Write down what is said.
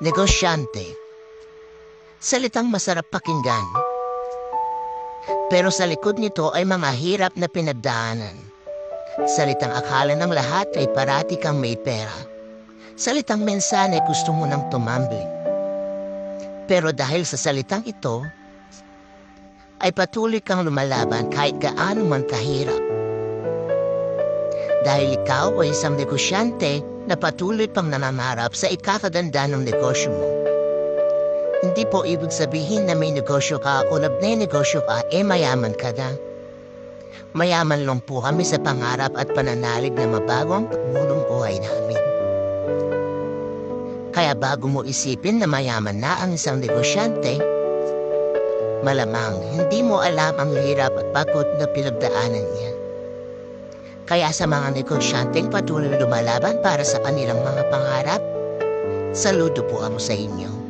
Negosyante. Salitang masarap pakinggan. Pero sa likod nito ay mga hirap na pinagdaanan. Salitang akala ng lahat ay parati kang may pera. Salitang minsan ay gusto mo nang tumambling. Pero dahil sa salitang ito, ay patuloy kang lumalaban kahit gaano man kahirap. Dahil ikaw ay isang negosyante na patuloy pang nanangarap sa ikakaganda ng negosyo mo. Hindi po ibig sabihin na may negosyo ka o nagne-negosyo ka mayaman ka na. Mayaman lang po kami sa pangarap at pananalig na mabago ang pagmulong buhay namin. Kaya bago mo isipin na mayaman na ang isang negosyante, malamang hindi mo alam ang hirap at pagod na pinagdaanan niya. Kaya sa mga negosyanteng patuloy lumalaban para sa kanilang mga pangarap, saludo po ako sa inyo.